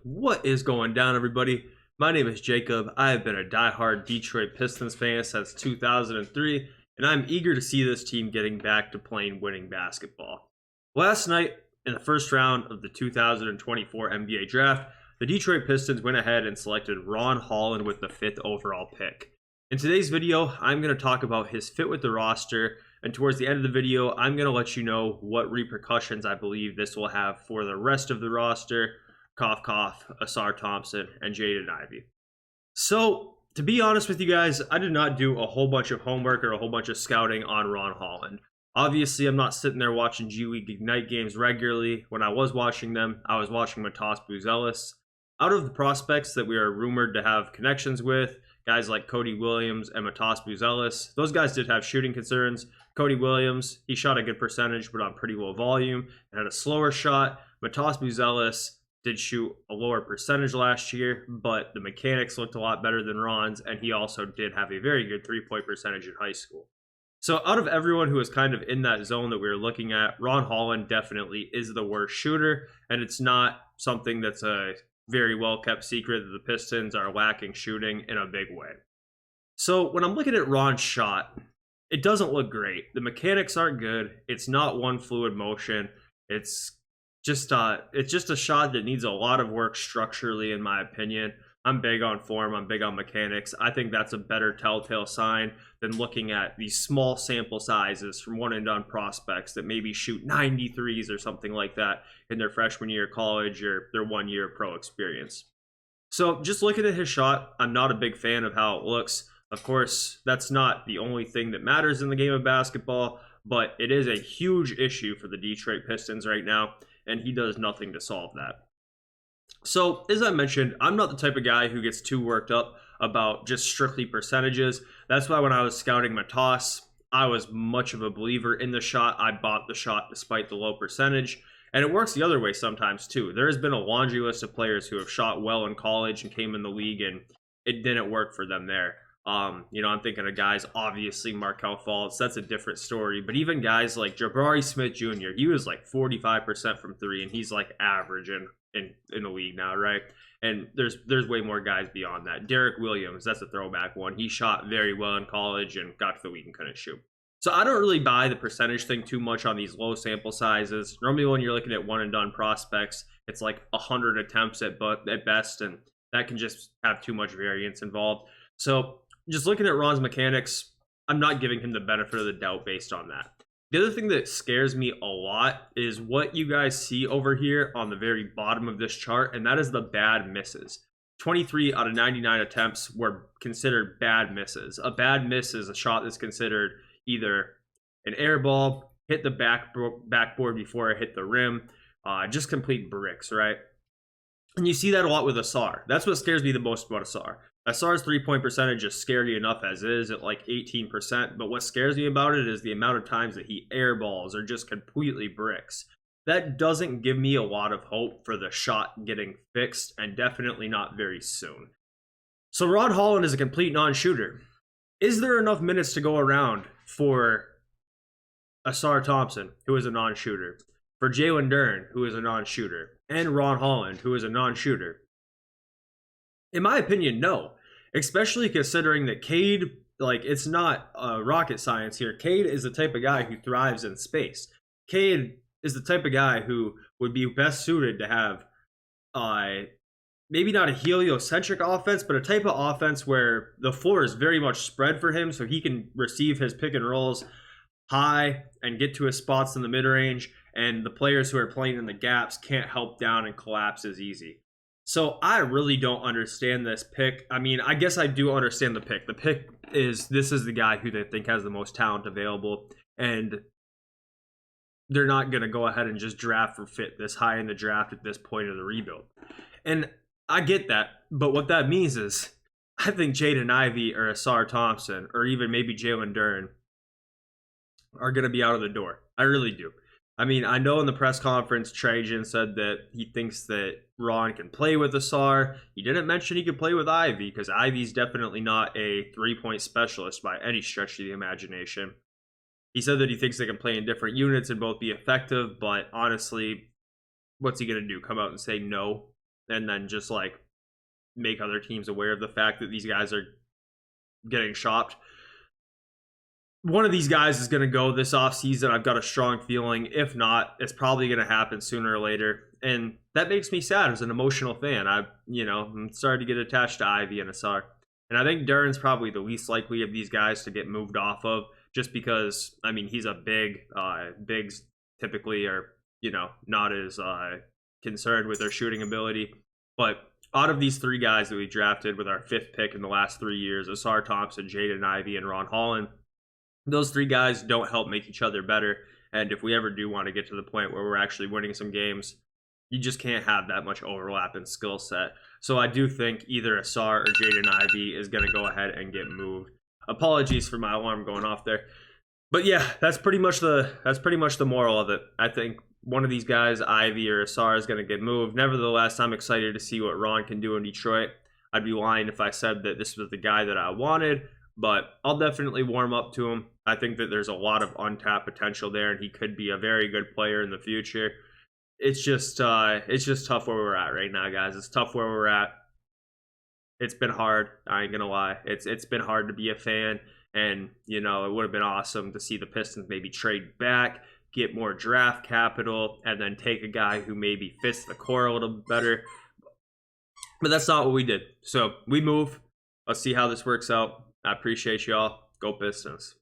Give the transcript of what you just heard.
What is going down, everybody? My name is Jacob. I have been a diehard Detroit Pistons fan since 2003, and I'm eager to see this team getting back to playing winning basketball. Last night, in the first round of the 2024 NBA Draft, the Detroit Pistons went ahead and selected Ron Holland with the 5th overall pick. In today's video, I'm going to talk about his fit with the roster, and towards the end of the video, I'm going to let you know what repercussions I believe this will have for the rest of the roster. Cough, cough, Asar Thompson, and Jaden Ivey. So, to be honest with you guys, I did not do a whole bunch of homework or a whole bunch of scouting on Ron Holland. Obviously, I'm not sitting there watching G League Ignite games regularly. When I was watching them, I was watching Matas Buzelis. Out of the prospects that we are rumored to have connections with, guys like Cody Williams and Matas Buzelis, those guys did have shooting concerns. Cody Williams, he shot a good percentage, but on pretty low volume and had a slower shot. Matas Buzelis did shoot a lower percentage last year, but the mechanics looked a lot better than Ron's, and he also did have a very good three-point percentage in high school. So out of everyone who was kind of in that zone that we were looking at, Ron Holland definitely is the worst shooter, and it's not something that's a very well-kept secret that the Pistons are lacking shooting in a big way. So when I'm looking at Ron's shot, it doesn't look great. The mechanics aren't good. It's not one fluid motion. It's just a shot that needs a lot of work structurally, in my opinion. I'm big on form. I'm big on mechanics. I think that's a better telltale sign than looking at these small sample sizes from one and done prospects that maybe shoot 93s or something like that in their freshman year of college or their 1 year pro experience. So just looking at his shot, I'm not a big fan of how it looks. Of course, that's not the only thing that matters in the game of basketball, but it is a huge issue for the Detroit Pistons right now, and he does nothing to solve that. So, as I mentioned, I'm not the type of guy who gets too worked up about just strictly percentages. That's why when I was scouting Matas, I was much of a believer in the shot. I bought the shot despite the low percentage. And it works the other way sometimes too. There has been a laundry list of players who have shot well in college and came in the league and it didn't work for them there. I'm thinking of guys, obviously Markelle Fultz, that's a different story. But even guys like Jabari Smith Jr., he was like 45% from three, and he's like average in the league now, right? And there's way more guys beyond that. Derek Williams, that's a throwback one. He shot very well in college and got to the league and couldn't shoot. So I don't really buy the percentage thing too much on these low sample sizes. Normally when you're looking at one and done prospects, it's like 100 attempts at best, and that can just have too much variance involved. So just looking at Ron's mechanics, I'm not giving him the benefit of the doubt based on that. The other thing that scares me a lot is what you guys see over here on the very bottom of this chart, and that is the bad misses. 23 out of 99 attempts were considered bad misses. A bad miss is a shot that's considered either an air ball, hit the backboard before it hit the rim, just complete bricks, right? And you see that a lot with Asar. That's what scares me the most about Asar. Asar's three-point percentage is scary enough as is at like 18%, but what scares me about it is the amount of times that he airballs or just completely bricks. That doesn't give me a lot of hope for the shot getting fixed, and definitely not very soon. So Ron Holland is a complete non-shooter. Is there enough minutes to go around for Asar Thompson, who is a non-shooter, for Jalen Duren, who is a non-shooter, and Ron Holland, who is a non-shooter? In my opinion, no. Especially considering that Cade, it's not rocket science here. Cade is the type of guy who thrives in space. Cade is the type of guy who would be best suited to have maybe not a heliocentric offense, but a type of offense where the floor is very much spread for him so he can receive his pick and rolls high and get to his spots in the mid-range, and the players who are playing in the gaps can't help down and collapse as easy. So I really don't understand this pick. I mean, I guess I do understand the pick. The pick is, this is the guy who they think has the most talent available, and they're not going to go ahead and just draft for fit this high in the draft at this point of the rebuild. And I get that, but what that means is I think Jaden Ivey or Asar Thompson or even maybe Jalen Duren are going to be out of the door. I really do. I mean, I know in the press conference, Trajan said that he thinks that Ron can play with Asar. He didn't mention he could play with Ivey, because Ivey's definitely not a three-point specialist by any stretch of the imagination. He said that he thinks they can play in different units and both be effective, but honestly, what's he going to do? Come out and say no? and then just like make other teams aware of the fact that these guys are getting shopped. One of these guys is going to go this offseason. I've got a strong feeling. If not, it's probably going to happen sooner or later. And that makes me sad as an emotional fan. I'm starting to get attached to Ivy and Asar. And I think Duren's probably the least likely of these guys to get moved off of, just because, I mean, he's a bigs typically are, not as concerned with their shooting ability. But out of these three guys that we drafted with our 5th pick in the last 3 years, Asar Thompson, Jaden Ivey, and Ron Holland, those three guys don't help make each other better. And if we ever do want to get to the point where we're actually winning some games, you just can't have that much overlap in skill set. So I do think either Asar or Jaden Ivey is going to go ahead and get moved. Apologies for my alarm going off there. But yeah, that's pretty much the moral of it. I think one of these guys, Ivy or Asar, is going to get moved. Nevertheless, I'm excited to see what Ron can do in Detroit. I'd be lying if I said that this was the guy that I wanted, but I'll definitely warm up to him. I think that there's a lot of untapped potential there, and he could be a very good player in the future. It's just tough where we're at right now, guys. It's tough where we're at. It's been hard. I ain't gonna lie. It's been hard to be a fan, and it would have been awesome to see the Pistons maybe trade back, get more draft capital, and then take a guy who maybe fits the core a little better. But that's not what we did. So we move. Let's see how this works out. I appreciate y'all. Go Pistons.